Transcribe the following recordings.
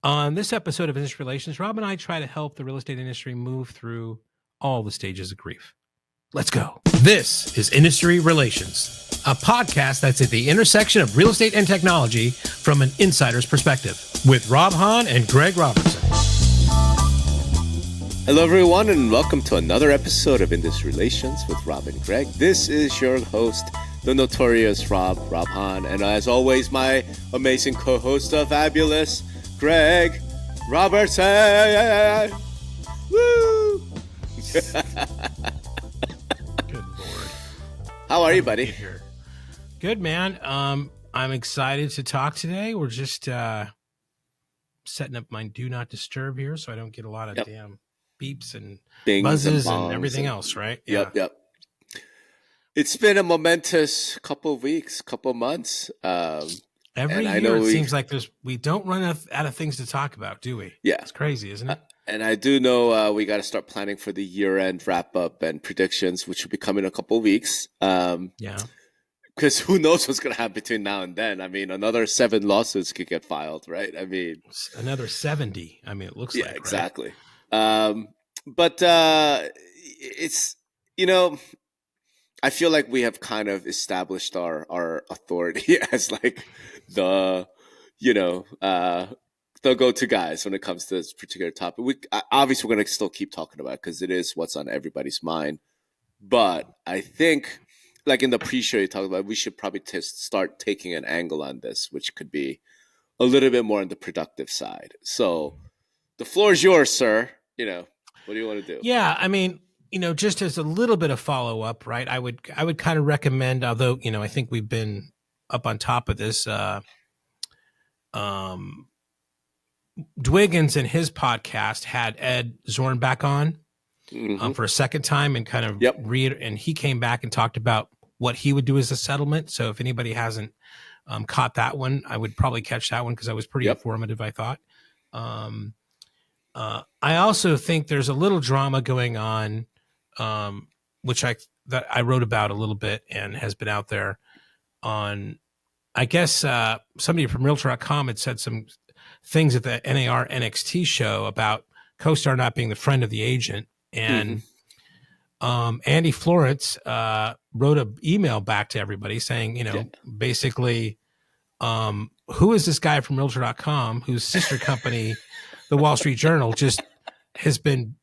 On this episode of Industry Relations, Rob and I try to help the real estate industry move through all the stages of grief. Let's go. This is Industry Relations, a podcast that's at the intersection of real estate and technology from an insider's perspective, with Rob Hahn and Greg Robertson. Hello, everyone, and welcome to another episode of Industry Relations with Rob and Greg. This is your host, the notorious Rob Hahn, and as always, my amazing co-host, the fabulous Greg Robertson. Woo! Good Lord. How are you, buddy? Good, man. I'm excited to talk today. We're just setting up my do not disturb here so I don't get a lot of damn beeps and Bings buzzes and everything else, right? Yep. It's been a momentous couple of weeks, couple of months. Every year it seems like we don't run out of things to talk about, do we? Yeah. It's crazy, isn't it? And I do know we got to start planning for the year-end wrap-up and predictions, which will be coming in a couple of weeks. Yeah. Because who knows what's going to happen between now and then. I mean, another 7 lawsuits could get filed, right? I mean, another 70. I mean, it looks like, right? Exactly. But it's, I feel like we have kind of established our authority as like the go-to guys when it comes to this particular topic. Obviously, we're going to still keep talking about it because it is what's on everybody's mind. But I think, like in the pre-show you talked about, we should probably start taking an angle on this, which could be a little bit more on the productive side. So the floor is yours, sir. What do you want to do? Yeah, I mean, just as a little bit of follow-up, right? I would kind of recommend, although, I think we've been up on top of this, Dwiggins in his podcast had Ed Zorn back on for a second time and kind of and he came back and talked about what he would do as a settlement. So if anybody hasn't caught that one, I would probably catch that one because I was pretty informative, I thought. I also think there's a little drama going on, which I wrote about a little bit and has been out there on, I guess, somebody from Realtor.com had said some things at the NAR NXT show about CoStar not being the friend of the agent. And Andy Florence wrote an email back to everybody saying, basically, who is this guy from Realtor.com whose sister company, the Wall Street Journal, just has been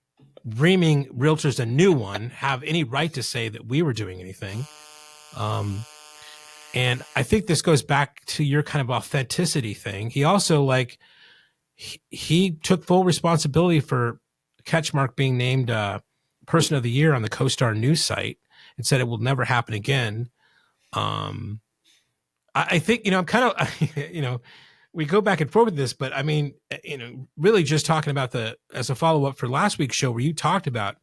reaming realtors a new one, have any right to say that we were doing anything. And I think this goes back to your kind of authenticity thing. He also he took full responsibility for Catchmark being named Person of the Year on the CoStar news site and said it will never happen again. I think, I'm kind of, we go back and forth with this, but I mean, really just talking about as a follow-up for last week's show where you talked about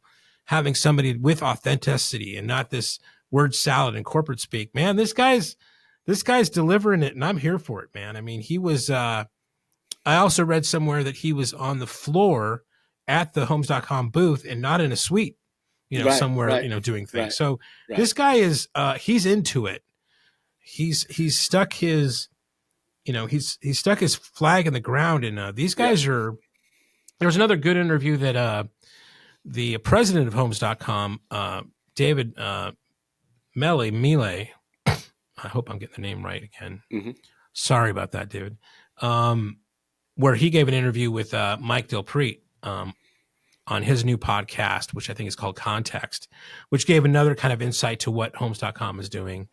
having somebody with authenticity and not this word salad and corporate speak, man, this guy's delivering it and I'm here for it, man. I mean, he was, I also read somewhere that he was on the floor at the homes.com booth and not in a suite, somewhere, doing things. Right, so this guy is, he's into it. He's stuck his, he's stuck his flag in the ground, and these guys are. There was another good interview that the president of Homes.com, David Mele, I hope I'm getting the name right again. Sorry about that, David. Where he gave an interview with Mike Dilpreet on his new podcast, which I think is called Context, which gave another kind of insight to what Homes.com is doing.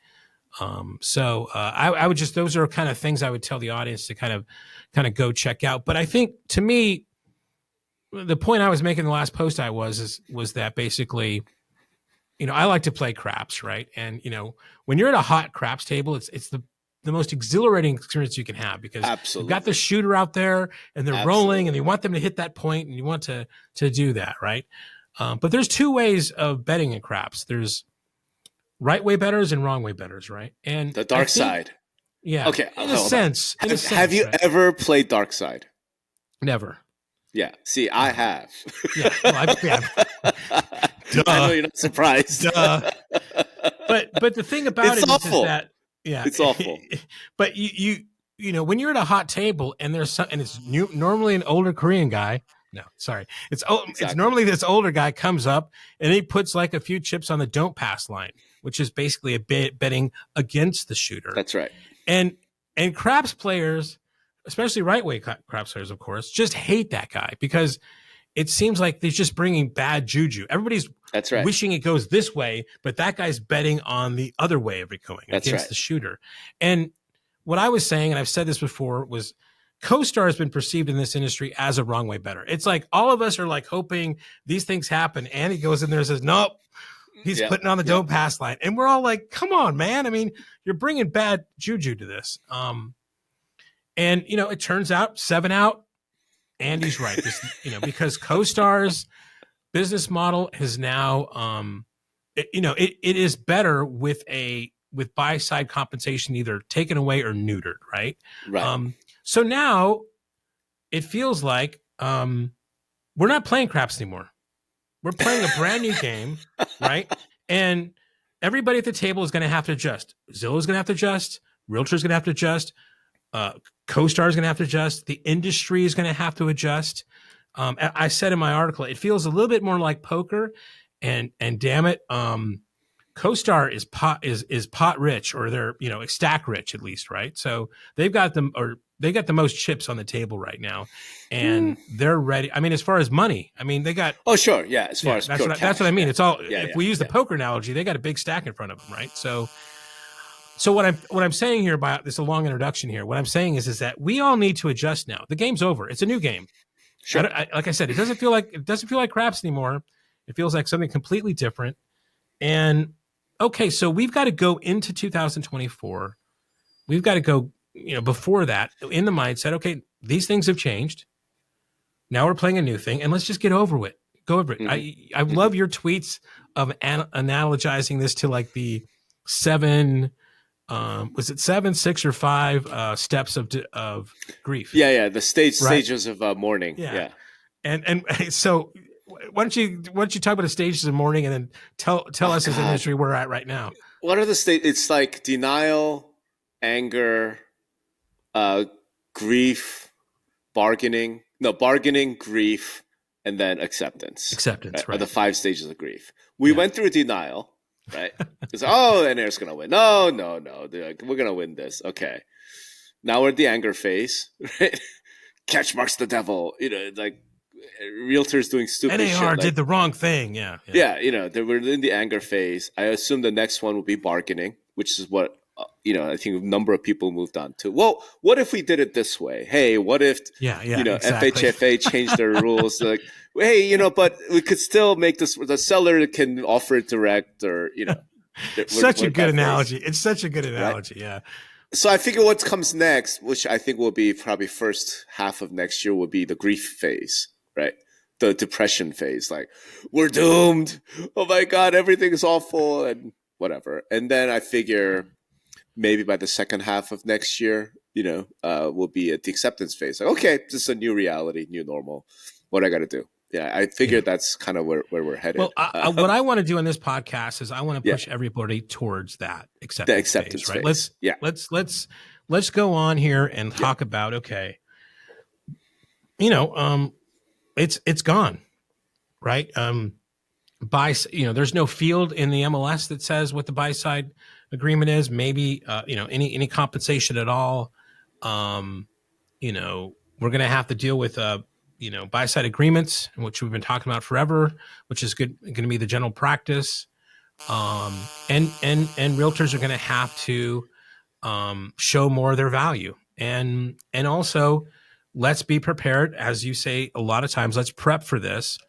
So I would just, those are kind of things I would tell the audience to kind of go check out. But I think, to me, the point I was making in the last post was that basically, I like to play craps, right? And, when you're at a hot craps table, it's the most exhilarating experience you can have because you've got the shooter out there and they're rolling and you want them to hit that point and you want to do that, right? But there's two ways of betting in craps. There's right way bettors and wrong way bettors, right? And the dark side. Yeah. Okay. In a sense. Have you ever played dark side? Never. Yeah. See, I have. Yeah. Well, I know you're not surprised. But the thing about it's it awful. is that, yeah, it's awful. But you when you're at a hot table and it's normally an older Korean guy. No, sorry. It's normally this older guy comes up and he puts like a few chips on the don't pass line, which is basically a betting against the shooter. That's right. And craps players, especially right way craps players, of course, just hate that guy because it seems like they're just bringing bad juju. Everybody's wishing it goes this way, but that guy's betting on the other way of it going against the shooter. And what I was saying, and I've said this before, was CoStar has been perceived in this industry as a wrong way better. It's like all of us are like hoping these things happen. And he goes in there and says, nope, he's putting on the don't pass line. And we're all like, come on, man. I mean, you're bringing bad juju to this. And, it turns out 7 out. Andy's right. Because CoStar's business model is now, it is better with buy side compensation either taken away or neutered, right? Right. So now it feels like we're not playing craps anymore. We're playing a brand new game, right? And everybody at the table is going to have to adjust. Zillow's going to have to adjust. Realtor's going to have to adjust. CoStar is going to have to adjust. The industry is going to have to adjust. I said in my article, it feels a little bit more like poker, and damn it, CoStar is pot rich, or they're stack rich at least, right? So they got the most chips on the table right now, and they're ready. I mean, as far as money, they got. Oh sure, yeah. As far as that's what I mean. It's all. If we use the poker analogy, they got a big stack in front of them, right? So what I'm saying here, by this is a long introduction here. What I'm saying is that we all need to adjust now. The game's over. It's a new game. Sure. Like I said, it doesn't feel like craps anymore. It feels like something completely different. And okay, so we've got to go into 2024. We've got to go, before that, in the mindset. Okay, these things have changed. Now we're playing a new thing, and let's just get over it. Go over it. Mm-hmm. I love your tweets of analogizing this to like the 7. Was it 7, 6, or 5 steps of grief? Yeah. The stages of mourning. Yeah. And so why don't you talk about the stages of mourning, and then tell us as an industry where we're at right now. What are the stages? It's like denial, anger, grief, bargaining, grief, and then acceptance. Acceptance, right? Are the 5 stages of grief. We went through denial. Right? It's and Air's gonna win. No. Like, we're gonna win this. Okay. Now we're at the anger phase. Right? Catch marks the devil. Like realtors doing stupid NAR shit. NAR did the wrong thing. Yeah. They were in the anger phase. I assume the next one will be bargaining, which is what I think a number of people moved on to. Well, what if we did it this way? Hey, what if exactly. FHFA changed their rules? Like, hey, but we could still make this. The seller can offer it direct, or such a good analogy. It's such a good analogy. Right? Yeah. So I figure what comes next, which I think will be probably first half of next year, will be the grief phase, right? The depression phase. Like, we're doomed. Oh my God, everything is awful and whatever. And then I figure maybe by the second half of next year, we'll be at the acceptance phase. Like, okay, this is a new reality, new normal. What I got to do? Yeah, I figured that's kind of where we're headed. Well, what I want to do in this podcast is I want to push everybody towards that acceptance phase, right? Let's go on here and talk about it's gone, right? There's no field in the MLS that says what the buy side agreement is. Maybe any compensation at all. We're going to have to deal with buy side agreements, which we've been talking about forever, which is going to be the general practice. And realtors are going to have to show more of their value, and also let's be prepared, as you say a lot of times. Let's prep for this.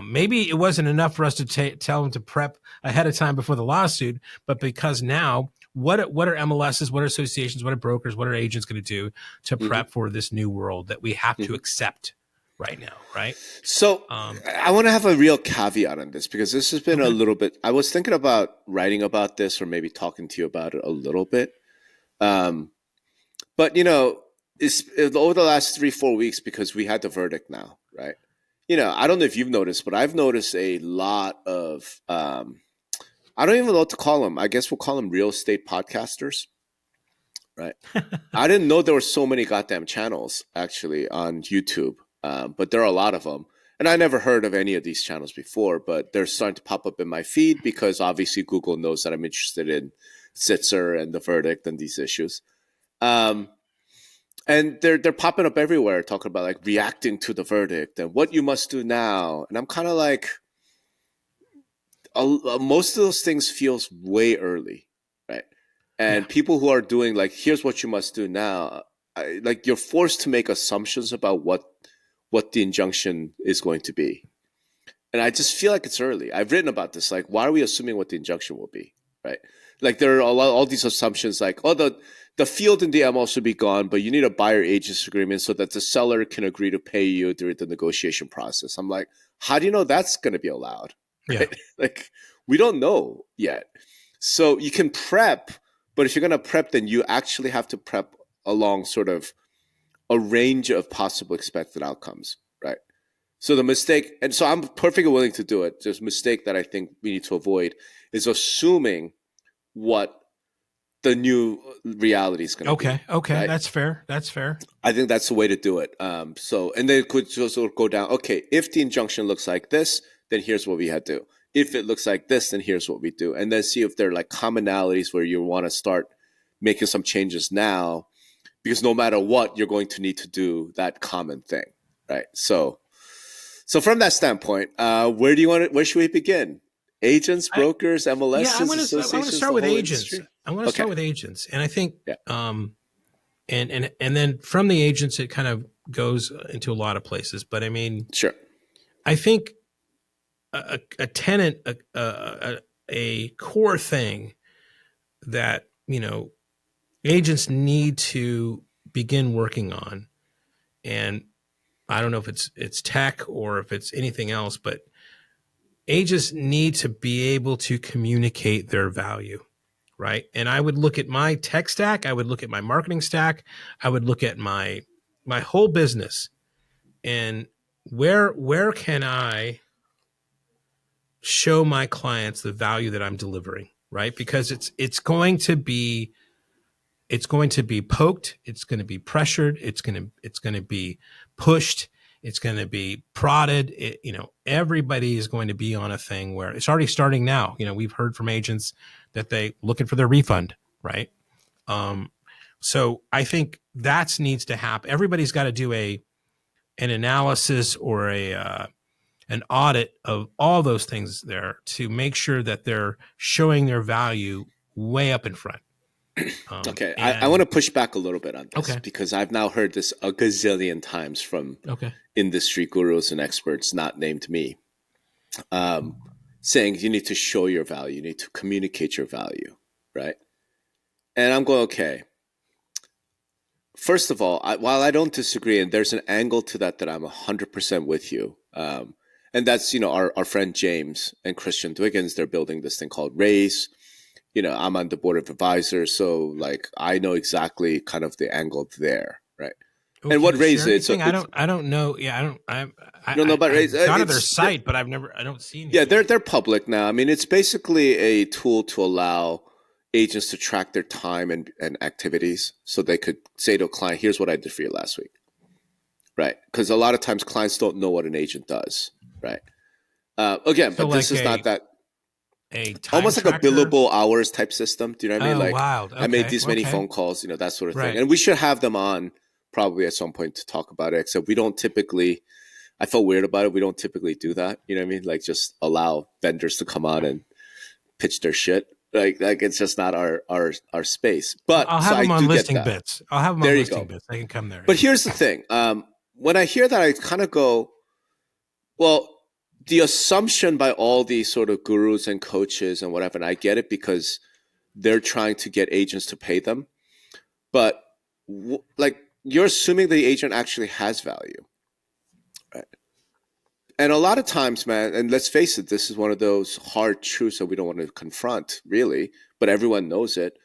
Maybe it wasn't enough for us to tell them to prep ahead of time before the lawsuit, but because now, what are MLSs, what are associations, what are brokers, what are agents going to do to prep for this new world that we have to accept right now, right? So I want to have a real caveat on this, because this has been a little bit, I was thinking about writing about this or maybe talking to you about it a little bit. But, it's over the last 3-4 weeks, because we had the verdict now, right? I don't know if you've noticed, but I've noticed a lot of, I don't even know what to call them. I guess we'll call them real estate podcasters, right? I didn't know there were so many goddamn channels actually on YouTube, but there are a lot of them. And I never heard of any of these channels before, but they're starting to pop up in my feed because obviously Google knows that I'm interested in Sitzer and the verdict and these issues. And they're popping up everywhere, talking about like reacting to the verdict and what you must do now. And I'm kind of like, most of those things feels way early, right? And people who are doing like, here's what you must do now, like you're forced to make assumptions about what the injunction is going to be. And I just feel like it's early. I've written about this. Like, why are we assuming what the injunction will be, right? Like there are all these assumptions like, oh, the field in the ML should be gone, but you need a buyer agents agreement so that the seller can agree to pay you during the negotiation process. I'm like, how do you know that's going to be allowed? Right? Yeah. Like, we don't know yet. So you can prep, but if you're going to prep, then you actually have to prep along sort of a range of possible expected outcomes, right? So the mistake, and so I'm perfectly willing to do it. Just mistake that I think we need to avoid is assuming what the new reality is going to be. Okay. Right? That's fair. I think that's the way to do it. So, and then it could just sort of go down. Okay, if the injunction looks like this, then here's what we had to do. If it looks like this, then here's what we do. And then see if there are like commonalities where you want to start making some changes now, because no matter what, you're going to need to do that common thing, right? So from that standpoint, where should we begin? Agents, brokers, MLSs, I want to start with agents. Industry? I want to start with agents, and I think, and then from the agents, it kind of goes into a lot of places. But I mean, sure, I think a tenet, a core thing that agents need to begin working on, and I don't know if it's tech or if it's anything else, but agents need to be able to communicate their value, right? And I would look at my tech stack, I would look at my marketing stack, I would look at my whole business, and where can I show my clients the value that I'm delivering, right? Because it's going to be poked, it's going to be pressured, it's going to be pushed, it's going to be prodded. Everybody is going to be on a thing where it's already starting now. We've heard from agents that they looking for their refund, right? So I think that needs to happen. Everybody's got to do an analysis or an audit of all those things there to make sure that they're showing their value way up in front. Okay, I want to push back a little bit on this because I've now heard this a gazillion times from industry gurus and experts not named me, saying you need to show your value, you need to communicate your value, right? And I'm going, okay. First of all, while I don't disagree, and there's an angle to that I'm 100% with you, and that's our friend James and Christian Dwiggins. They're building this thing called Raise. I'm on the board of advisors, so like I know exactly kind of the angle there, right? Okay, and what Raise is? So I don't know. Yeah, I don't know about Raise. I've gone to their site, but I don't see anything. Yeah, they're public now. I mean, it's basically a tool to allow agents to track their time and activities, so they could say to a client, "Here's what I did for you last week," right? Because a lot of times clients don't know what an agent does, right? Again, so but this is not that. Almost like tracker? A billable hours type system. Do you know what I mean? Like, wild. Okay. I made these many phone calls, that sort of thing. And we should have them on probably at some point to talk about it. Except we don't typically, I felt weird about it. We don't typically do that. You know what I mean? Like just allow vendors to come on and pitch their shit. Like it's just not our space. But I'll have them on listing bits. I'll have them on listing bits. They can come there. But here's the thing. When I hear that, I kind of go, well, the assumption by all these sort of gurus and coaches and whatever, and I get it because they're trying to get agents to pay them. But like you're assuming the agent actually has value, right? And a lot of times, man, and let's face it, this is one of those hard truths that we don't want to confront, really, but everyone knows it.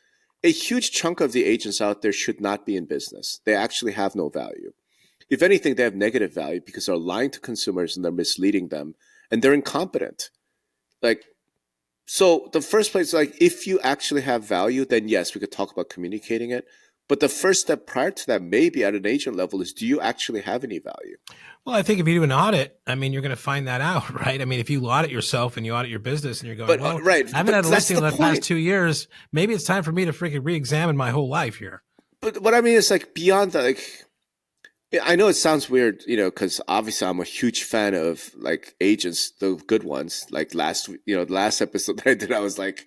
A huge chunk of the agents out there should not be in business. They actually have no value. If anything, they have negative value because they're lying to consumers and they're misleading them and they're incompetent. Like, so the first place, like if you actually have value, then yes, we could talk about communicating it. But the first step prior to that, maybe at an agent level, is do you actually have any value? Well, I think if you do an audit, I mean, you're going to find that out, right? I mean, if you audit yourself and you audit your business and you're going, But well, right, I haven't but had a that's listing the in the past point. 2 years. Maybe it's time for me to freaking re-examine my whole life here. But what I mean is like beyond that, like I know it sounds weird, because obviously I'm a huge fan of like agents, the good ones. Like the last episode that I did, I was like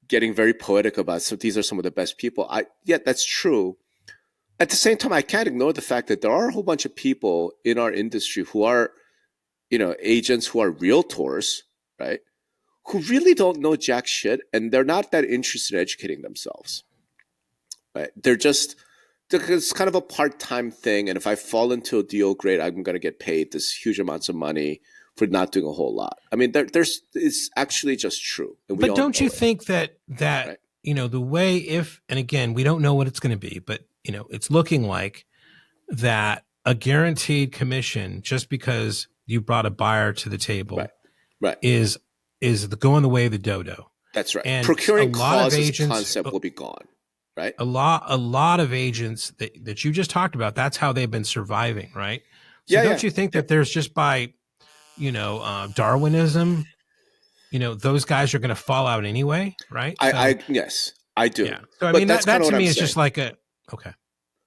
getting very poetic about. So these are some of the best people. Yeah, that's true. At the same time, I can't ignore the fact that there are a whole bunch of people in our industry who are, agents, who are realtors, right? Who really don't know jack shit, and they're not that interested in educating themselves, right? It's kind of a part-time thing, and if I fall into a deal, great, I'm going to get paid this huge amounts of money for not doing a whole lot. I mean, it's actually just true, and we But all don't know you it, think that right? the way, if, and again, we don't know what it's going to be, but it's looking like that a guaranteed commission just because you brought a buyer to the table Right, right. is going the way of the dodo. That's right. And a Procuring lot of clauses agents, concept will be gone, right? a lot of agents that you just talked about, that's how they've been surviving, right? So Yeah, don't yeah, you think yeah. that there's just by, Darwinism, those guys are going to fall out anyway, right? So Yes, I do. yeah. So I But mean, that's that kind of to what I'm me is saying. just like okay.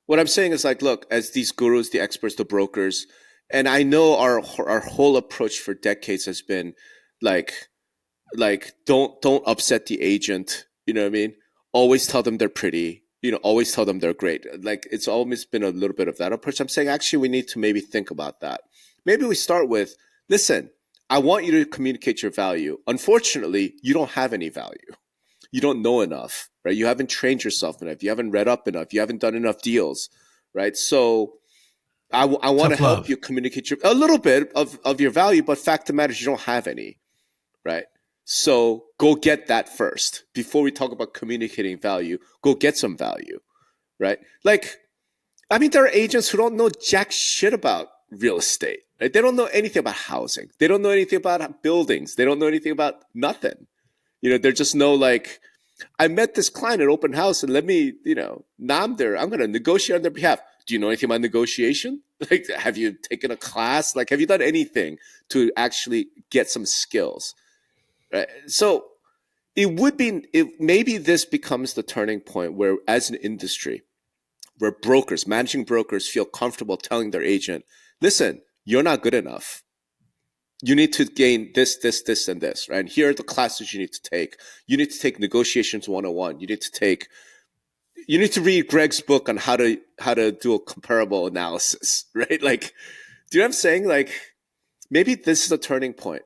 What I'm saying is like, look, as these gurus, the experts, the brokers, and I know our whole approach for decades has been like don't upset the agent. You know what I mean? Always tell them they're pretty. Always tell them they're great. Like it's always been a little bit of that approach. I'm saying actually we need to maybe think about that. Maybe we start with, listen, I want you to communicate your value. Unfortunately, you don't have any value. You don't know enough, right? You haven't trained yourself enough. You haven't read up enough. You haven't done enough deals, right? So I want to Tough help love. you communicate a little bit of your value, but fact of the matter is you don't have any, right? So go get that first before we talk about communicating value. Go get some value, right? Like, I mean, there are agents who don't know jack shit about real estate, right? They don't know anything about housing. They don't know anything about buildings. They don't know anything about nothing. They're just know like, I met this client at open house and let me, now I'm there. I'm going to negotiate on their behalf. Do you know anything about negotiation? Like, have you taken a class? Like, have you done anything to actually get some skills? Right. So maybe this becomes the turning point where, as an industry, where managing brokers feel comfortable telling their agent, listen, you're not good enough. You need to gain this, this, this, and this, right? And here are the classes you need to take. You need to take negotiations 101. You need to read Greg's book on how to do a comparable analysis, right? Like, do you know what I'm saying? Like, maybe this is a turning point.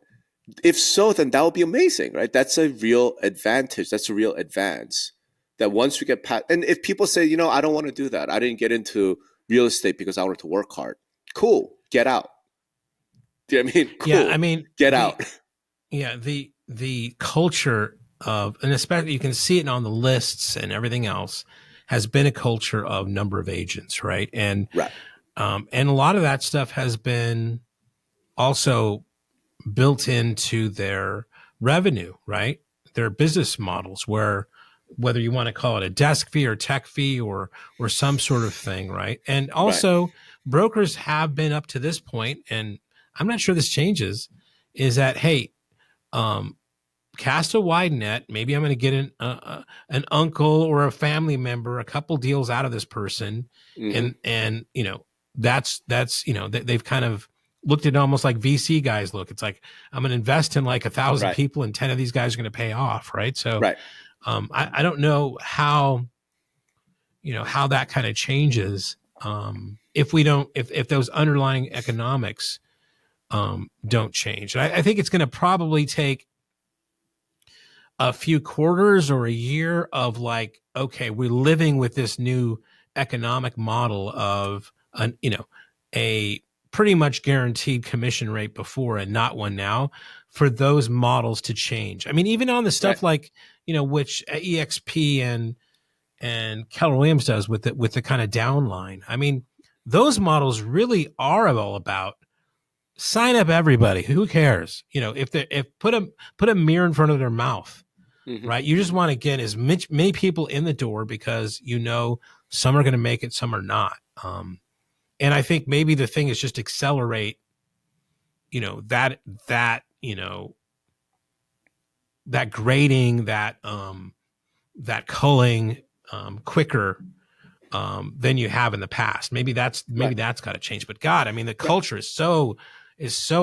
If so, then that would be amazing, right? That's a real advantage. That's a real advance. That once we get past, and if people say, I don't want to do that. I didn't get into real estate because I wanted to work hard. Cool, get out. Do you know what I mean? Cool, Yeah, I mean get out. the culture of, and especially you can see it on the lists and everything else, has been a culture of number of agents, right? And Right. And a lot of that stuff has been also built into their revenue, right? Their business models, where whether you want to call it a desk fee or tech fee or some sort of thing, right? And Right. also brokers have been up to this point, and I'm not sure this changes, is that, hey, cast a wide net. Maybe I'm going to get an uncle or a family member, a couple deals out of this person, Mm-hmm. and that's they've kind of looked at it almost like VC guys look. It's like, I'm going to invest in like 1,000 Right. people, and 10 of these guys are going to pay off, right? So, Right. I don't know how how that kind of changes, if those underlying economics don't change. I think it's going to probably take a few quarters or a year of like, okay, we're living with this new economic model of a pretty much guaranteed commission rate before and not one now, for those models to change. I mean, even on the stuff Right. like, which EXP and Keller Williams does with the kind of downline. I mean, those models really are all about sign up everybody. Who cares? If put a mirror in front of their mouth, Mm-hmm. right? You just want to get as many people in the door because Some are going to make it, some are not. And I think maybe the thing is just accelerate, that grading, that culling quicker than you have in the past. Maybe that's got to change. But God, I mean, the culture is so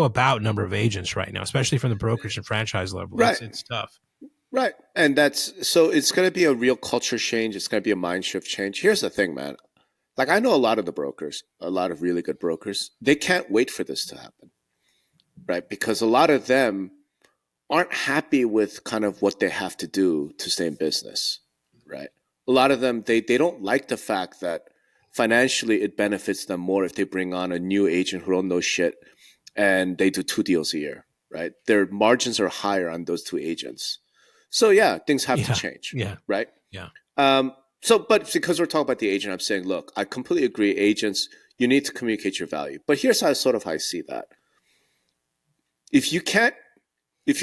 about number of agents right now, especially from the brokerage and franchise level. Right. It's tough. Right. And so it's going to be a real culture change. It's going to be a mind shift change. Here's the thing, man. Like, I know a lot of the brokers, a lot of really good brokers, they can't wait for this to happen, right? Because a lot of them aren't happy with kind of what they have to do to stay in business, right? A lot of them, they don't like the fact that financially it benefits them more if they bring on a new agent who don't know shit and they do 2 deals a year, right? Their margins are higher on those 2 agents. So yeah, things have to change. Yeah. Right. Yeah. But because we're talking about the agent, I'm saying, look, I completely agree. Agents, you need to communicate your value. But here's how I see that. If you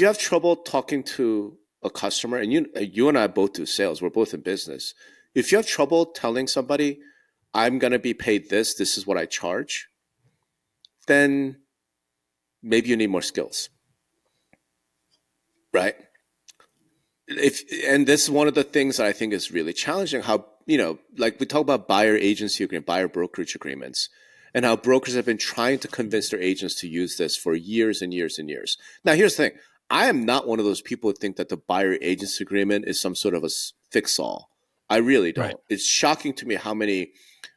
have trouble talking to a customer, and you and I both do sales, we're both in business. If you have trouble telling somebody, I'm going to be paid this is what I charge, then maybe you need more skills. Right. And this is one of the things that I think is really challenging, how, like we talk about buyer agency agreement, buyer brokerage agreements, and how brokers have been trying to convince their agents to use this for years and years and years. Now, here's the thing. I am not one of those people who think that the buyer agency agreement is some sort of a fix-all. I really don't. Right. It's shocking to me how many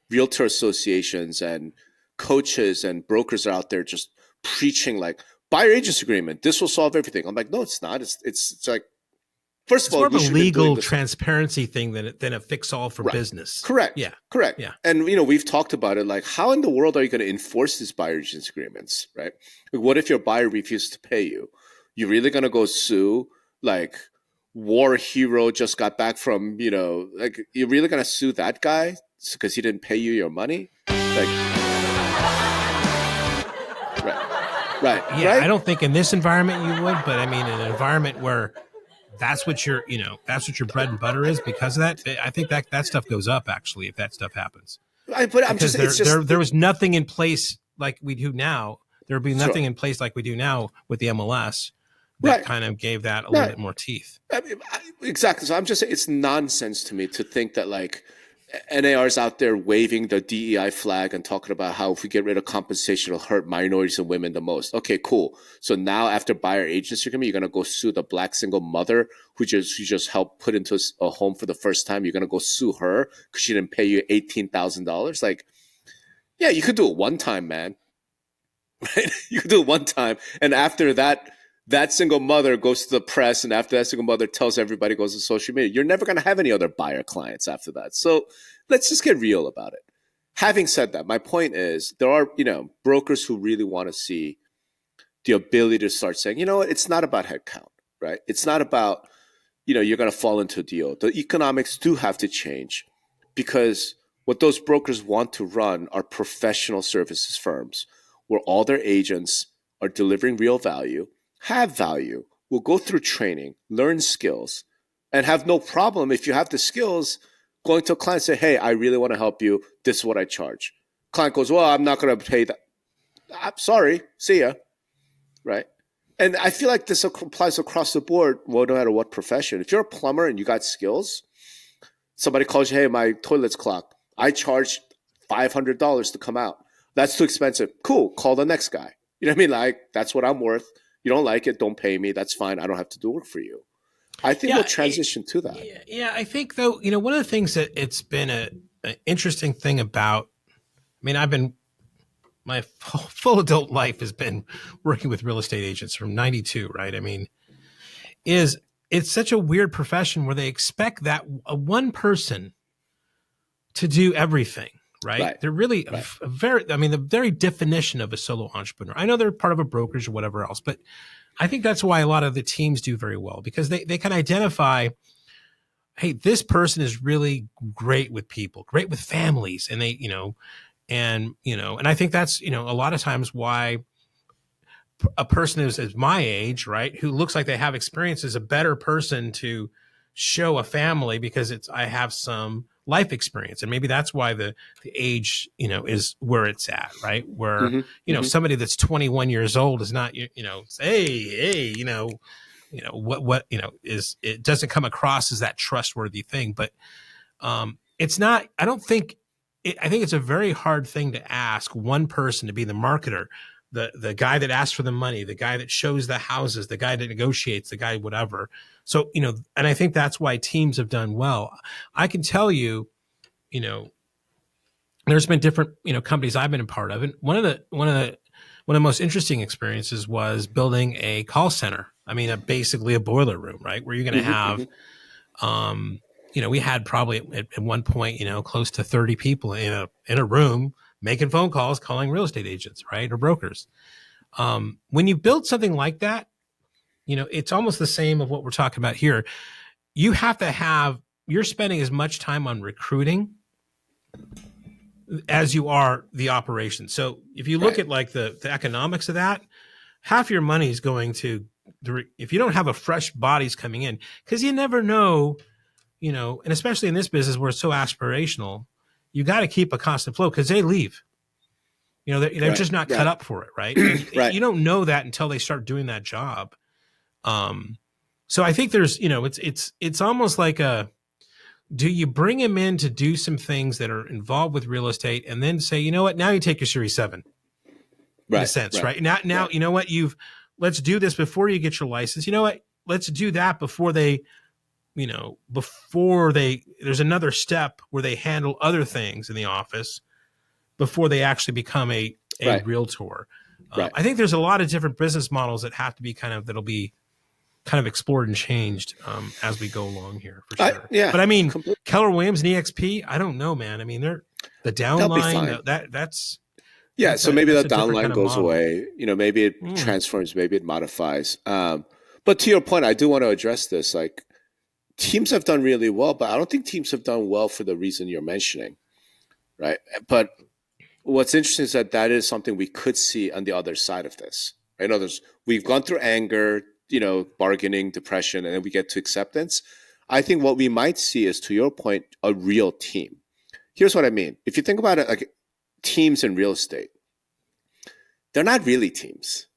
realtor associations and coaches and brokers are out there just preaching like, buyer agency agreement, this will solve everything. I'm like, no, it's not. It's like, first of all, it's more of a legal transparency thing than a fix-all for business. Correct. Yeah. Correct. Yeah. And we've talked about it. Like, how in the world are you going to enforce these buyer agency agreements? Right. Like, what if your buyer refuses to pay you? You really going to go sue? Like, war hero just got back from like, you're really going to sue that guy because he didn't pay you your money? Like, right. Yeah. Right? I don't think in this environment you would, but I mean, in an environment where that's what your bread and butter is, because of that, I think that stuff goes up, actually, if that stuff happens. There was nothing in place like we do now. There would be nothing in place like we do now with the MLS that kind of gave that a little bit more teeth. Exactly. So I'm just saying, it's nonsense to me to think that like NAR's out there waving the DEI flag and talking about how if we get rid of compensation, it'll hurt minorities and women the most. Okay, cool. So now after buyer agency agreement, you're going to go sue the Black single mother who just helped put into a home for the first time. You're going to go sue her because she didn't pay you $18,000. Like, yeah, you could do it one time, man. Right? You could do it one time. And after that single mother goes to the press, and after that single mother tells everybody, goes to social media, you're never going to have any other buyer clients after that. So let's just get real about it. Having said that, my point is there are, brokers who really want to see the ability to start saying, it's not about headcount, right? It's not about, you're going to fall into a deal. The economics do have to change, because what those brokers want to run are professional services firms where all their agents are delivering real value, have value, will go through training, learn skills, and have no problem if you have the skills going to a client and say, hey, I really want to help you. This is what I charge. Client goes, well, I'm not going to pay that. I'm sorry. See ya. Right. And I feel like this applies across the board, well, no matter what profession. If you're a plumber and you got skills, somebody calls you, hey, my toilet's clogged. I charge $500 to come out. That's too expensive. Cool. Call the next guy. You know what I mean? Like, that's what I'm worth. You don't like it, don't pay me. That's fine. I don't have to do work for you. I think we'll transition to that. Yeah, I think, though, one of the things that it's been an interesting thing about, my full adult life has been working with real estate agents from 92, right? I mean, it's such a weird profession where they expect that one person to do everything. Right. They're really the very definition of a solo entrepreneur. I know they're part of a brokerage or whatever else, but I think that's why a lot of the teams do very well, because they can identify, hey, this person is really great with people, great with families. And and I think that's, a lot of times why a person is my age, right, who looks like they have experience, is a better person to show a family because I have some life experience, and maybe that's why the age, is where it's at, right? Where, somebody that's 21 years old is not, hey, what is, it doesn't come across as that trustworthy thing. But it's not, I don't think I think it's a very hard thing to ask one person to be the marketer, the guy that asks for the money, the guy that shows the houses, the guy that negotiates, the guy whatever. So, and I think that's why teams have done well. I can tell you, there's been different, companies I've been a part of, and one of the most interesting experiences was building a call center. I mean, basically a boiler room, right? Where you're going to have, we had probably at one point, close to 30 people in a room making phone calls, calling real estate agents, right? Or brokers. When you build something like that, it's almost the same of what we're talking about here. You have to you're spending as much time on recruiting as you are the operation. So if you look at like the economics of that, half your money is going to, if you don't have a fresh bodies coming in, because you never know, and especially in this business where it's so aspirational, you got to keep a constant flow because they leave. They're just not cut up for it, right? And you don't know that until they start doing that job. So I think there's, it's almost like do you bring him in to do some things that are involved with real estate and then say, you know what, now you take your Series 7, in a sense, right? Now, you know what, let's do this before you get your license. You know what, let's do that before they, there's another step where they handle other things in the office before they actually become a realtor. I think there's a lot of different business models that have to be that'll be kind of explored and changed as we go along here, for sure. But I mean, Keller Williams and EXP, I don't know, man. I mean, they're the downline. That's so maybe that downline goes away. Maybe it transforms, maybe it modifies. But to your point, I do want to address this. Like, teams have done really well, but I don't think teams have done well for the reason you're mentioning, right? But what's interesting is that is something we could see on the other side of this. Right? In others, we've gone through anger, bargaining, depression, and then we get to acceptance. I think what we might see is, to your point, a real team. Here's what I mean. If you think about it, like teams in real estate, they're not really teams,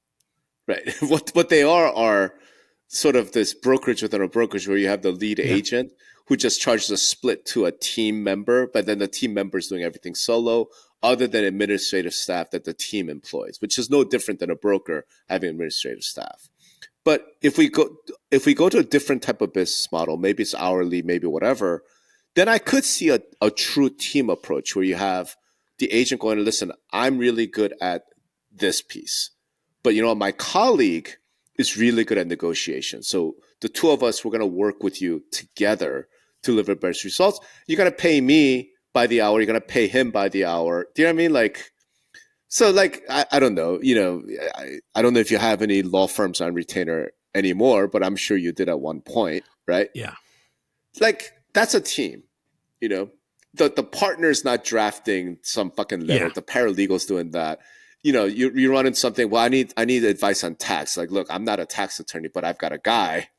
right? What they are sort of this brokerage within a brokerage where you have the lead agent who just charges a split to a team member, but then the team member is doing everything solo, other than administrative staff that the team employs, which is no different than a broker having administrative staff. But if we go to a different type of business model, maybe it's hourly, maybe whatever, then I could see a true team approach where you have the agent going, listen, I'm really good at this piece, but my colleague is really good at negotiation. So the two of us, we're going to work with you together to deliver best results. You're going to pay me by the hour. You're going to pay him by the hour. Do you know what I mean? Like, so like, I don't know, I don't know if you have any law firms on retainer anymore, but I'm sure you did at one point, right? Yeah. Like, that's a team, the partner's not drafting some fucking letter. The paralegal's doing that. You run into something. Well, I need advice on tax. Like, look, I'm not a tax attorney, but I've got a guy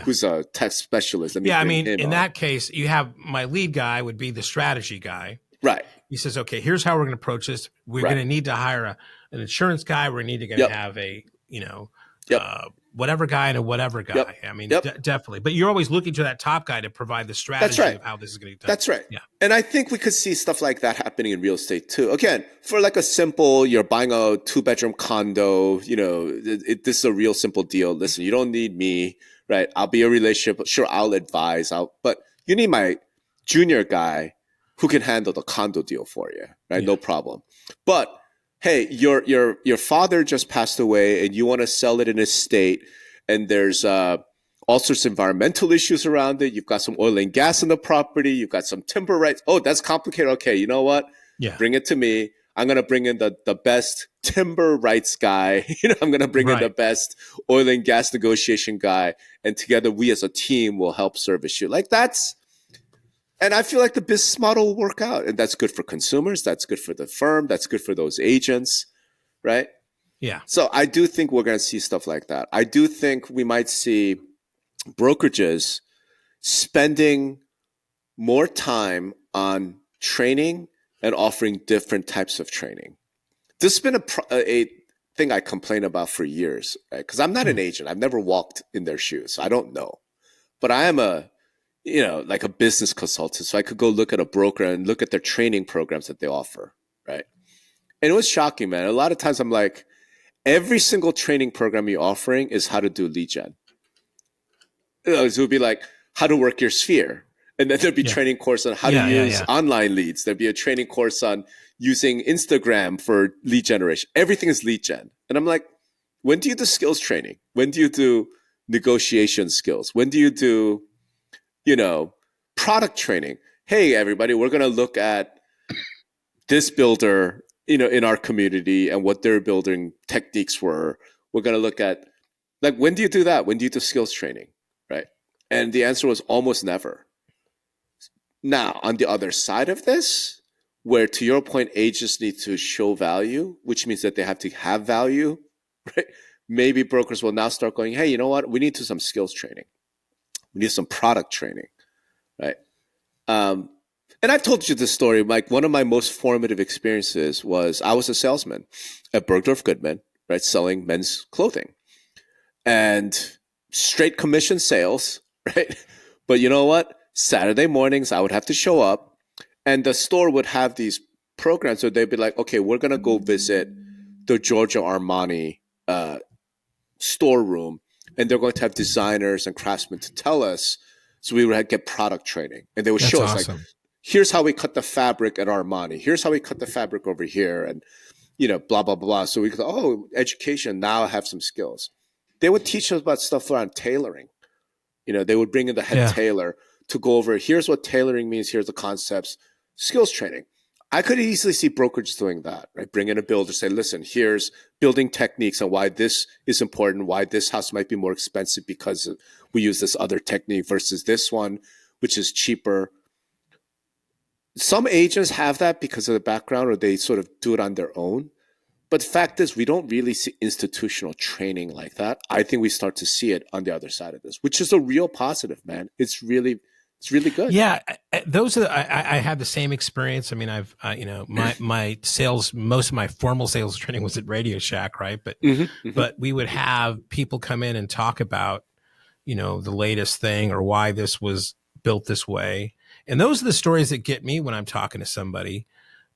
who's a tax specialist. I mean, in that case, you have my lead guy would be the strategy guy. Right. He says, okay, here's how we're going to approach this. We're going to need to hire an insurance guy. We're going to have a, whatever guy and a whatever guy. I mean, definitely. But you're always looking to that top guy to provide the strategy of how this is going to be done. That's right. Yeah. And I think we could see stuff like that happening in real estate too. Again, for like a simple, you're buying a 2-bedroom condo, this is a real simple deal. Listen, you don't need me, right? I'll be a relationship. Sure, I'll advise. But you need my junior guy who can handle the condo deal for you, right? Yeah. No problem. But hey, your father just passed away and you want to sell it in his state, and there's all sorts of environmental issues around it. You've got some oil and gas in the property. You've got some timber rights. Oh, that's complicated. Okay, you know what? Yeah. Bring it to me. I'm going to bring in the best timber rights guy. I'm going to bring in the best oil and gas negotiation guy. And together we as a team will help service you. Like that's... And I feel like the business model will work out. And that's good for consumers. That's good for the firm. That's good for those agents, right? Yeah. So I do think we're going to see stuff like that. I do think we might see brokerages, spending more time on training and offering different types of training. This has been a thing I complain about for years, right? Because I'm not an agent. I've never walked in their shoes. So I don't know. But I am like a business consultant. So I could go look at a broker and look at their training programs that they offer, right? And it was shocking, man. A lot of times I'm like, every single training program you're offering is how to do lead gen. It would be like how to work your sphere. And then there'd be training course on how to use online leads. There'd be a training course on using Instagram for lead generation. Everything is lead gen. And I'm like, when do you do skills training? When do you do negotiation skills? When do you do, product training? Hey, everybody, we're going to look at this builder, in our community and what their building techniques were. We're going to look at, like, when do you do that? When do you do skills training, right? And the answer was almost never. Now, on the other side of this, where to your point, agents need to show value, which means that they have to have value, right? Maybe brokers will now start going, hey, you know what? We need to some skills training. We need some product training, right? And I've told you this story. Like, one of my most formative experiences was I was a salesman at Bergdorf Goodman, right, selling men's clothing, and straight commission sales, right? But you know what? Saturday mornings, I would have to show up, and the store would have these programs where they'd be like, okay, we're going to go visit the Giorgio Armani storeroom, and they're going to have designers and craftsmen to tell us. So we would get product training, and they would show us, like, here's how we cut the fabric at Armani. Here's how we cut the fabric over here, and, blah, blah, blah. So we could, education, now I have some skills. They would teach us about stuff around tailoring. They would bring in the head tailor to go over, here's what tailoring means, here's the concepts, skills training. I could easily see brokerages doing that, right? Bring in a builder, say, listen, here's building techniques and why this is important, why this house might be more expensive because we use this other technique versus this one, which is cheaper. Some agents have that because of the background, or they sort of do it on their own. But the fact is, we don't really see institutional training like that. I think we start to see it on the other side of this, which is a real positive, man. It's really good. Yeah, those are. I had the same experience. I mean, I've my sales, most of my formal sales training was at Radio Shack, right? But but we would have people come in and talk about the latest thing or why this was built this way, and those are the stories that get me when I'm talking to somebody.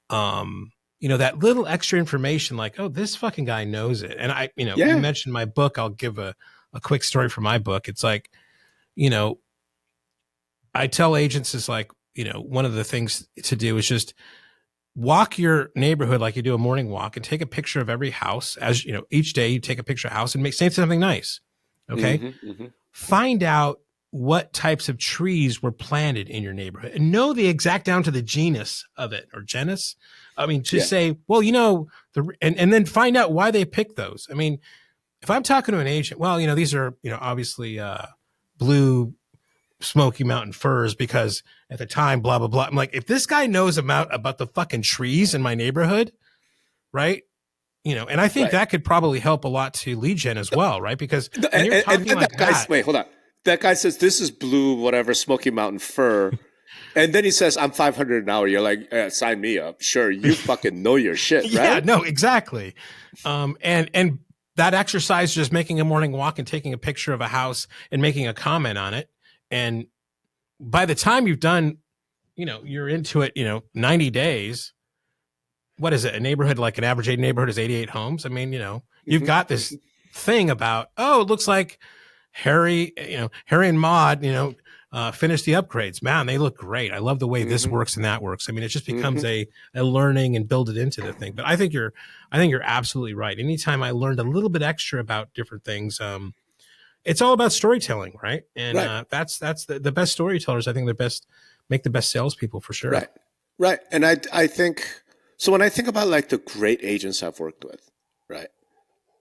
That little extra information, like, oh, this fucking guy knows it. And you mentioned my book. I'll give a quick story from my book. It's like, I tell agents is like, one of the things to do is just walk your neighborhood like you do a morning walk and take a picture of every house. As each day you take a picture of a house and say something nice. Okay. Find out what types of trees were planted in your neighborhood and know the exact down to the genus of it, or genus. I mean, to say, well, and then find out why they picked those. I mean, if I'm talking to an agent, well, these are, obviously blue Smoky Mountain firs because at the time, blah, blah, blah. I'm like, if this guy knows about the fucking trees in my neighborhood, right? And I think that could probably help a lot to lead gen as well, right? Because when you're talking like that. Wait, hold on. That guy says, this is blue, whatever, Smoky Mountain fir. And then he says, I'm 500 an hour. You're like, sign me up. Sure, you fucking know your shit, right? Yeah, no, exactly. And that exercise, just making a morning walk and taking a picture of a house and making a comment on it. And by the time you've done, you're into it, 90 days. What is it? A neighborhood, like an average neighborhood is 88 homes. I mean, you've got this thing about, oh, it looks like Harry and Maude, finish the upgrades. Man, they look great. I love the way this works and that works. I mean, it just becomes a learning and build it into the thing. But I think you're absolutely right. Anytime I learned a little bit extra about different things, it's all about storytelling, right? And that's the best storytellers. I think make the best salespeople for sure. Right. And I think so. When I think about like the great agents I've worked with, right?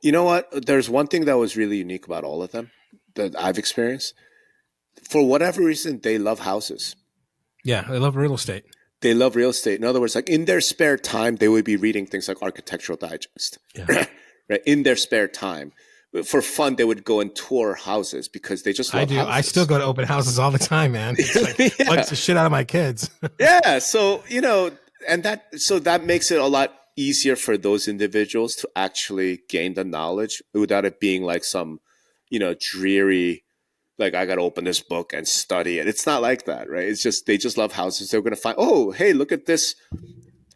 You know what? There's one thing that was really unique about all of them that I've experienced. For whatever reason, they love houses. Yeah, they love real estate. They love real estate. In other words, like in their spare time, they would be reading things like Architectural Digest, right? In their spare time. for fun, they would go and tour houses because they just I love do. I houses. still go to open houses all the time, man. It's like bugs the shit out of my kids. Yeah. So, and that makes it a lot easier for those individuals to actually gain the knowledge without it being like some, dreary, like I got to open this book and study it. It's not like that, right? It's just, they just love houses. They're going to find, oh, hey, look at this,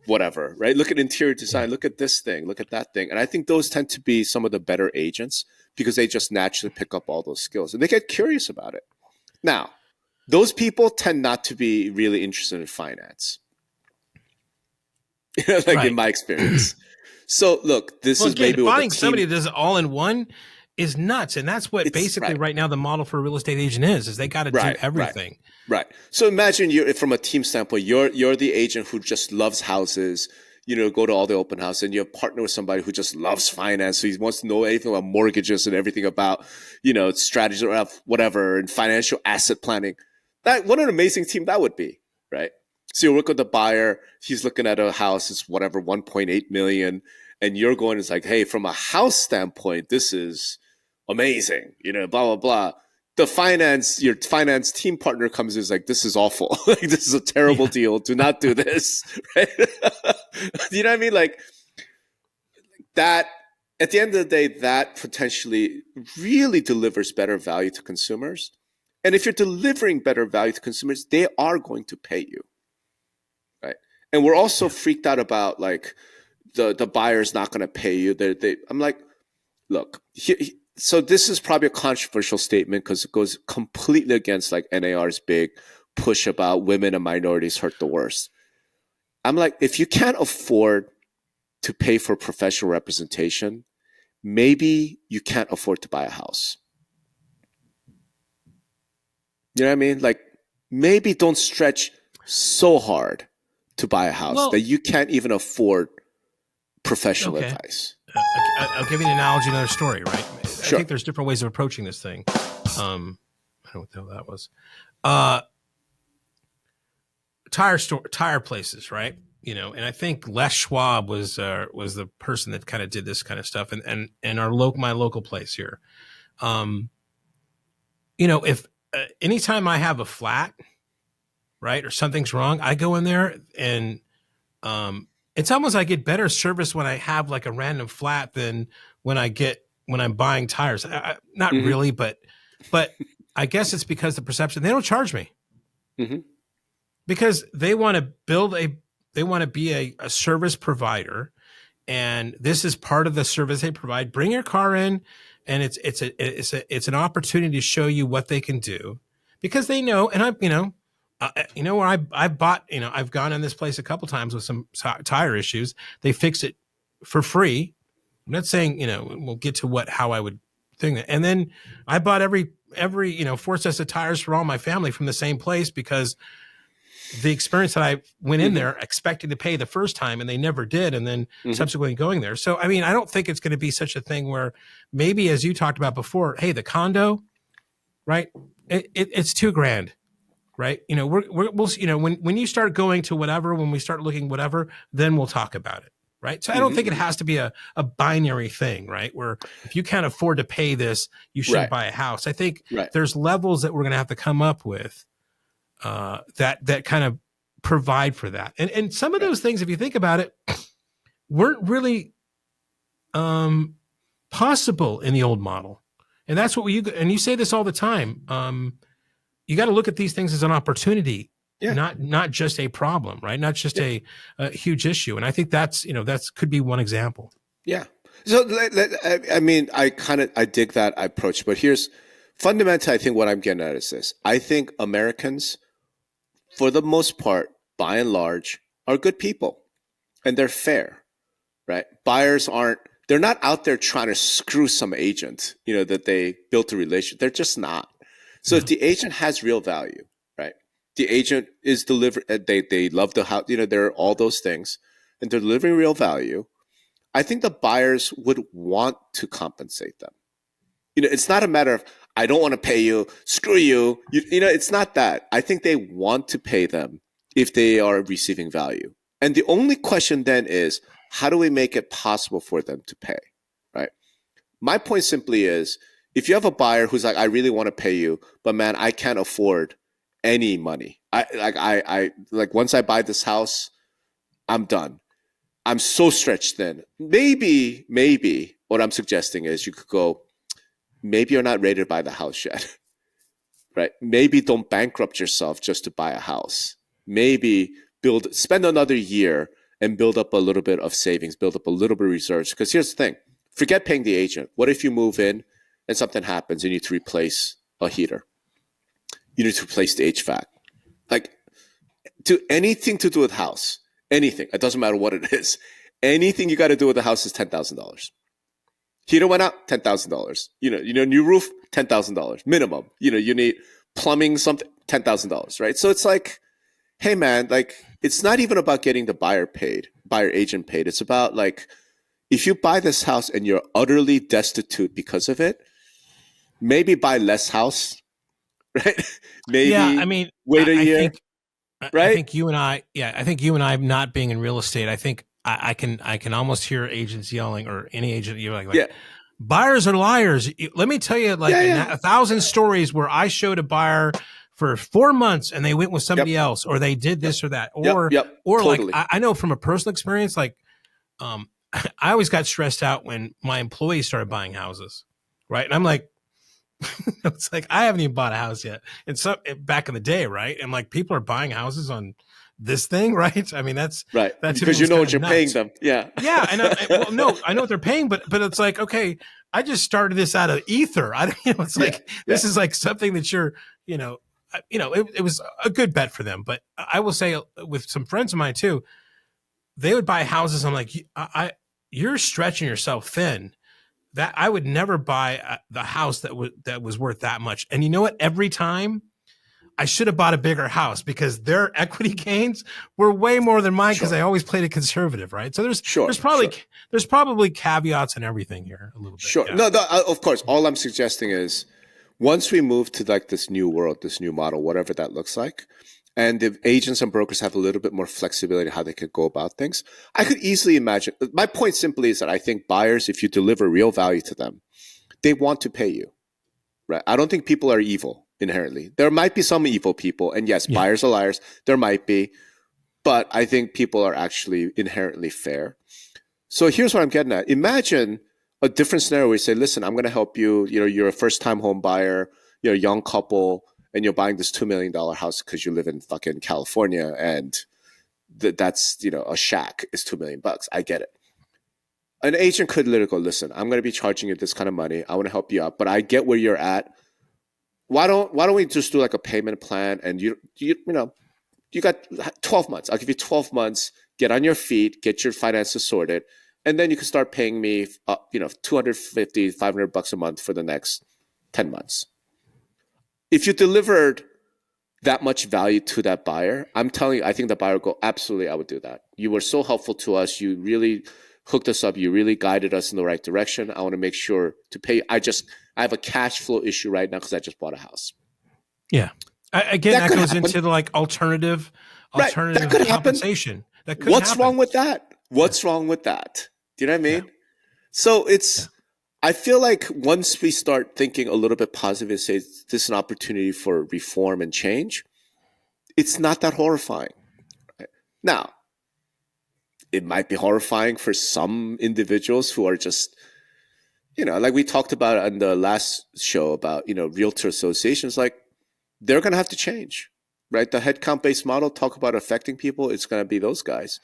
whatever, right? Look at interior design. Yeah. Look at this thing. Look at that thing. And I think those tend to be some of the better agents because they just naturally pick up all those skills and they get curious about it. Now, those people tend not to be really interested in finance, like Right. in my experience. So look, this is again, maybe what the finding team. somebody that does it all in one is nuts, and that's what basically right now the model for a real estate agent is they got to do everything. Right. So imagine you, from a team standpoint, you're the agent who just loves houses. Go to all the open house, and you partner with somebody who just loves finance. So he wants to know anything about mortgages and everything about, strategies around whatever and financial asset planning. What an amazing team that would be, right? So you work with the buyer. He's looking at a house. It's whatever, 1.8 million. And you're going, it's like, hey, from a house standpoint, this is amazing, blah, blah, blah. Your finance team partner comes in, is like, this is awful. Like, this is a terrible deal. Do not do this. Right? You know what I mean? Like that, at the end of the day, that potentially really delivers better value to consumers. And if you're delivering better value to consumers, they are going to pay you. Right. And we're also freaked out about like the buyer's not going to pay you. I'm like, look, so this is probably a controversial statement because it goes completely against like NAR's big push about women and minorities hurt the worst. I'm like, if you can't afford to pay for professional representation, maybe you can't afford to buy a house. You know what I mean? Like, maybe don't stretch so hard to buy a house that you can't even afford professional advice. I'll give you an analogy, another story, right? Sure. I think there's different ways of approaching this thing. I don't know what the hell that was. Tire places, right? And I think Les Schwab was the person that kind of did this kind of stuff, and my local place here. If anytime I have a flat, right, or something's wrong, I go in there and it's almost I get better service when I have like a random flat than when I'm buying tires. Not really, but I guess it's because the perception, they don't charge me because they want to be a service provider. And this is part of the service they provide. Bring your car in, and it's an opportunity to show you what they can do because they know. And where I bought, I've gone in this place a couple times with some tire issues. They fix it for free. I'm not saying, we'll get to how I would think that. And then I bought every 4 sets of tires for all my family from the same place because the experience that I went in there expecting to pay the first time and they never did. And then subsequently going there. So, I mean, I don't think it's going to be such a thing where maybe, as you talked about before, hey, the condo, right? It's $2,000. Right. We'll when you start going to whatever, when we start looking whatever, then we'll talk about it. Right. So I don't think it has to be a binary thing. Right. Where if you can't afford to pay this, you shouldn't buy a house. I think there's levels that we're going to have to come up with that kind of provide for that. And some of those things, if you think about it, weren't really possible in the old model. And that's what you say this all the time. You got to look at these things as an opportunity, not just a problem, right? Not just a huge issue. And I think that's could be one example. Yeah. So, I mean, I dig that approach, but here's fundamentally, I think what I'm getting at is this. I think Americans, for the most part, by and large, are good people and they're fair, right? Buyers they're not out there trying to screw some agent, that they built a relationship. They're just not. So if the agent has real value, right? The agent is delivered. They love the house. They're all those things, and they're delivering real value. I think the buyers would want to compensate them. It's not a matter of I don't want to pay you, screw you. It's not that. I think they want to pay them if they are receiving value. And the only question then is, how do we make it possible for them to pay, right? My point simply is, if you have a buyer who's like, I really want to pay you, but man, I can't afford any money. I like once I buy this house, I'm done. I'm so stretched thin. Maybe what I'm suggesting is you could go, maybe you're not ready to buy the house yet, right? Maybe don't bankrupt yourself just to buy a house. Maybe spend another year and build up a little bit of savings, build up a little bit of reserves. Because here's the thing, forget paying the agent. What if you move in and something happens and you need to replace a heater? You need to replace the HVAC. Like, anything to do with house, anything, it doesn't matter what it is. Anything you got to do with the house is $10,000. Heater went out, $10,000. New roof, $10,000 minimum. You need plumbing, something, $10,000, right? So it's like, hey man, like it's not even about getting the buyer agent paid. It's about like, if you buy this house and you're utterly destitute because of it, maybe buy less house, right? Maybe yeah, I mean, wait a year. Right? I think you and I not being in real estate, I think I can almost hear agents yelling, or any agent, you're like Yeah. buyers are liars. Let me tell you, like Yeah. 1,000 stories where I showed a buyer for 4 months and they went with somebody else, or they did this or that, or Totally. like I know from a personal experience, like I always got stressed out when my employees started buying houses, right? And I'm like, it's like I haven't even bought a house yet. And so back in the day, right? And like people are buying houses on this thing, right? I mean, that's right, because you know what you're nuts. paying them. Yeah. Well, no, I know what they're paying, but it's like, okay, I just started this out of ether. It's like this is like something that you're, it was a good bet for them. But I will say, with some friends of mine too, they would buy houses. I'm like, you're stretching yourself thin. That I would never buy the house that was worth that much. And you know what? Every time I should have bought a bigger house, because their equity gains were way more than mine, because I always played it conservative, right? So there's probably caveats and everything here a little bit. Sure. Yeah. No, of course. All I'm suggesting is, once we move to like this new world, this new model, whatever that looks like, and if agents and brokers have a little bit more flexibility how they could go about things, I could easily imagine. My point simply is that I think buyers, if you deliver real value to them, they want to pay you, right? I don't think people are evil inherently. There might be some evil people, and yes, buyers are liars. There might be, but I think people are actually inherently fair. So here's what I'm getting at. Imagine a different scenario where you say, listen, I'm going to help you. You're a first-time home buyer, you're a young couple, and you're buying this $2 million house because you live in fucking California, and that's, a shack is $2 million. I get it. An agent could literally go, listen, I'm going to be charging you this kind of money. I want to help you out, but I get where you're at. Why don't we just do like a payment plan, and you got 12 months. I'll give you 12 months, get on your feet, get your finances sorted, and then you can start paying me $250, $500 a month for the next 10 months. If you delivered that much value to that buyer, I'm telling you, I think the buyer will go, absolutely, I would do that. You were so helpful to us. You really hooked us up. You really guided us in the right direction. I want to make sure to pay. I have a cash flow issue right now because I just bought a house. Yeah. Again, that goes into the like alternative compensation. That could What's wrong with that? What's wrong with that? Do you know what I mean? Yeah. So I feel like once we start thinking a little bit positive and say this is an opportunity for reform and change, it's not that horrifying. Right? Now, it might be horrifying for some individuals who are just, like we talked about on the last show about, realtor associations, like they're going to have to change, right? The headcount-based model, talk about affecting people, it's going to be those guys.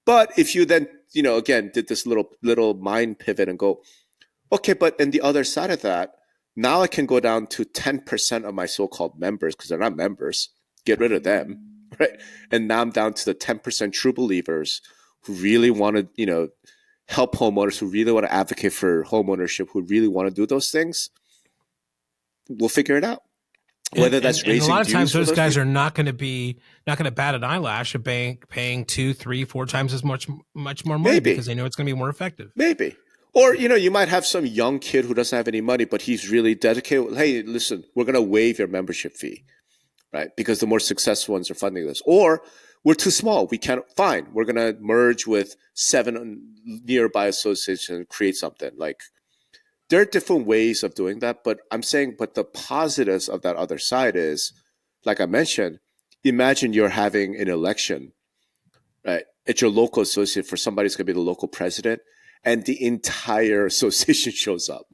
But if you then, again, did this little mind pivot and go, okay, but on the other side of that, now I can go down to 10% of my so-called members, because they're not members, get rid of them, right? And now I'm down to the 10% true believers who really want to, help homeowners, who really want to advocate for homeownership, who really want to do those things. We'll figure it out. Whether that's raising dues. A lot of times those guys are not going to bat an eyelash at paying 2, 3, 4 times as much more money, because they know it's going to be more effective. Maybe. Or, you might have some young kid who doesn't have any money, but he's really dedicated. Hey, listen, we're going to waive your membership fee, right? Because the more successful ones are funding this. Or we're too small. We can't, fine. We're going to merge with 7 nearby associations and create something. Like, there are different ways of doing that, but I'm saying, but the positives of that other side is, like I mentioned, imagine you're having an election, right? At your local associate for somebody's going to be the local president, and the entire association shows up,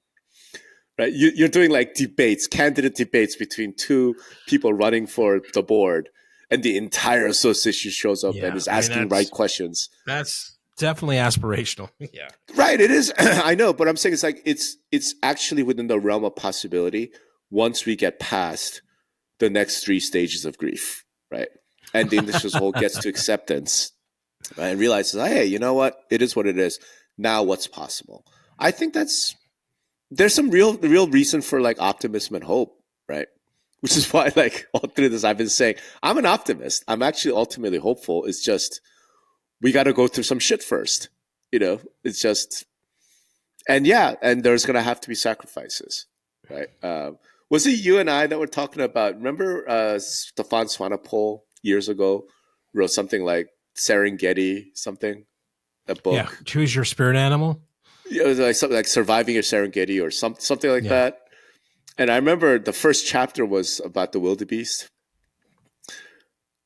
right? You're doing like debates, candidate debates between two people running for the board, and the entire association shows up and is asking right questions. That's definitely aspirational. Yeah. Right, it is. I know, but I'm saying it's like it's actually within the realm of possibility once we get past the next 3 stages of grief, right? And the industry as a whole gets to acceptance, right? And realizes, hey, you know what? It is what it is. Now what's possible? I think there's some real reason for like optimism and hope, right? Which is why, like, all through this, I've been saying, I'm an optimist. I'm actually ultimately hopeful. It's just, we got to go through some shit first. You know, it's just, and there's going to have to be sacrifices, right? Was it you and I that were talking about, remember Stefan Swanepoel years ago wrote something like Serengeti, a book? Yeah, choose your spirit animal. Yeah, it was like something like surviving your Serengeti or something like that. And I remember the first chapter was about the wildebeest.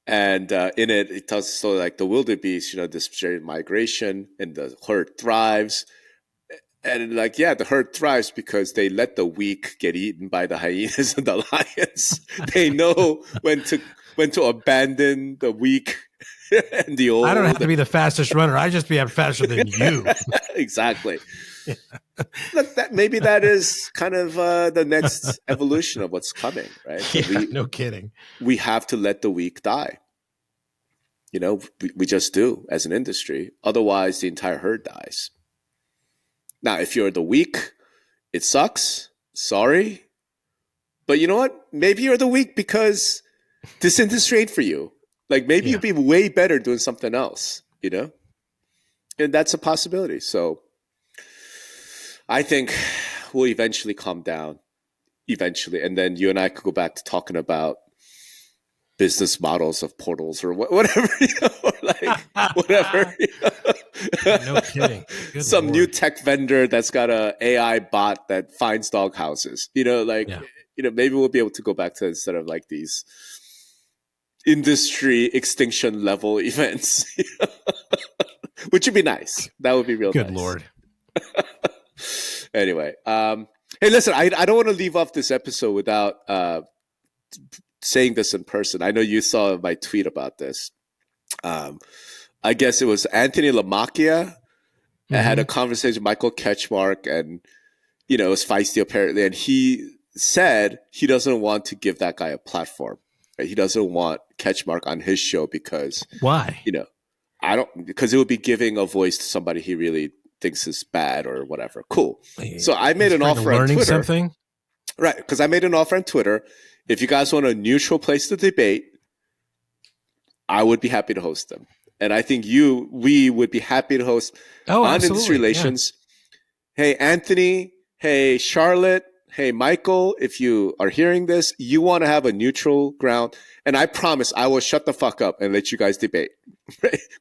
And in it tells the story like the wildebeest, this shared migration and the herd thrives. And like, the herd thrives because they let the weak get eaten by the hyenas and the lions. They know when to abandon the weak and the old. I don't have to be the fastest runner. I just be faster than you. Exactly. Yeah. Look, maybe that is kind of the next evolution of what's coming, right? Yeah, no kidding. We have to let the weak die. We just do as an industry. Otherwise, the entire herd dies. Now, if you're the weak, it sucks. Sorry. But you know what? Maybe you're the weak because this industry ain't for you. Like maybe you'd be way better doing something else, And that's a possibility. So I think we'll eventually calm down. Eventually. And then you and I could go back to talking about business models of portals or whatever, whatever. No kidding. Good Some Lord. new tech vendor that's got a AI bot that finds dog houses. Maybe we'll be able to go back to instead of like these industry extinction level events, which would be nice. That would be real nice. Good Lord. Anyway, hey, listen, I don't want to leave off this episode without saying this in person. I know you saw my tweet about this. I guess it was Anthony Lamacchia that had a conversation with Michael Ketchmark, and it was feisty apparently, and he said he doesn't want to give that guy a platform. Right? He doesn't want Ketchmark on his show because why? Because it would be giving a voice to somebody he really thinks is bad or whatever. Cool. So I made an offer on Twitter. Something? Right, because I made an offer on Twitter. If you guys want a neutral place to debate, I would be happy to host them. And I think we would be happy to host on industry relations. Yeah. Hey, Anthony. Hey, Charlotte. Hey, Michael, if you are hearing this, you want to have a neutral ground. And I promise I will shut the fuck up and let you guys debate.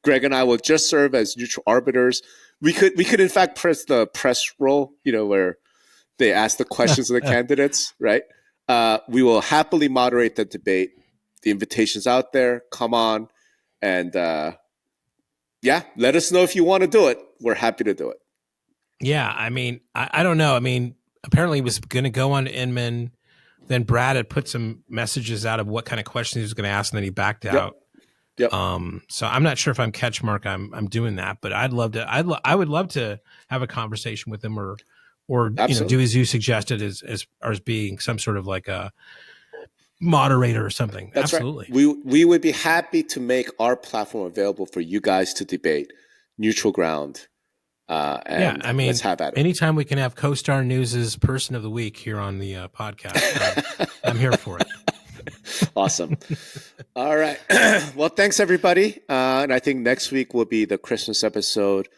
Greg and I will just serve as neutral arbiters. We could in fact press the press roll, where they ask the questions of the candidates, right? We will happily moderate the debate. The invitation's out there. Come on. And let us know if you want to do it. We're happy to do it. Yeah, I mean, I don't know. I mean, apparently he was going to go on to Inman. Then Brad had put some messages out of what kind of questions he was going to ask, and then he backed out. Yep. So I'm not sure if I'm Ketchmark. I'm doing that, but I'd love to. I would love to have a conversation with him, or do as you suggested as being some sort of like a moderator or something. That's absolutely. Right. We would be happy to make our platform available for you guys to debate, neutral ground. I mean, let's have at it. Anytime we can have Co-Star News' Person of the Week here on the podcast, I'm here for it. Awesome. All right. Well, thanks everybody. And I think next week will be the Christmas episode.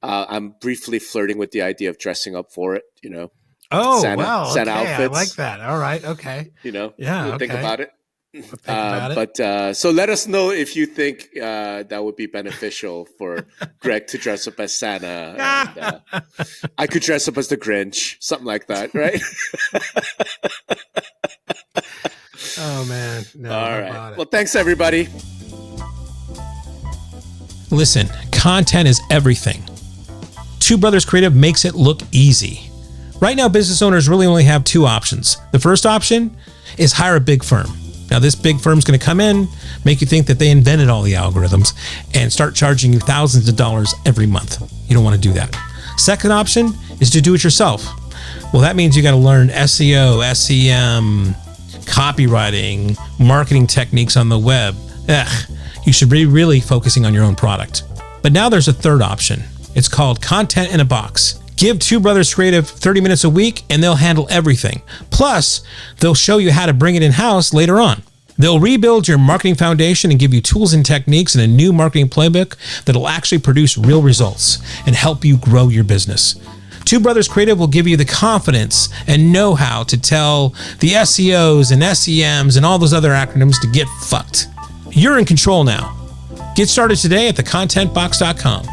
I'm briefly flirting with the idea of dressing up for it, Oh, Santa, wow. Santa okay. outfits. I like that. All right. Okay. Think about it. Think about it. But so let us know if you think that would be beneficial for Greg to dress up as Santa. And, I could dress up as the Grinch, something like that, right? Oh man! No, all right. Well, thanks everybody. Listen, content is everything. Two Brothers Creative makes it look easy. Right now, business owners really only have two options. The first option is hire a big firm. Now, this big firm's going to come in, make you think that they invented all the algorithms, and start charging you thousands of dollars every month. You don't want to do that. Second option is to do it yourself. Well, that means you got to learn SEO, SEM, copywriting, marketing techniques on the web. You should be really focusing on your own product. But now there's a third option. It's called Content in a Box. Give Two Brothers Creative 30 minutes a week and they'll handle everything. Plus, they'll show you how to bring it in-house later on. They'll rebuild your marketing foundation and give you tools and techniques and a new marketing playbook that'll actually produce real results and help you grow your business. Two Brothers Creative will give you the confidence and know-how to tell the SEOs and SEMs and all those other acronyms to get fucked. You're in control now. Get started today at thecontentbox.com.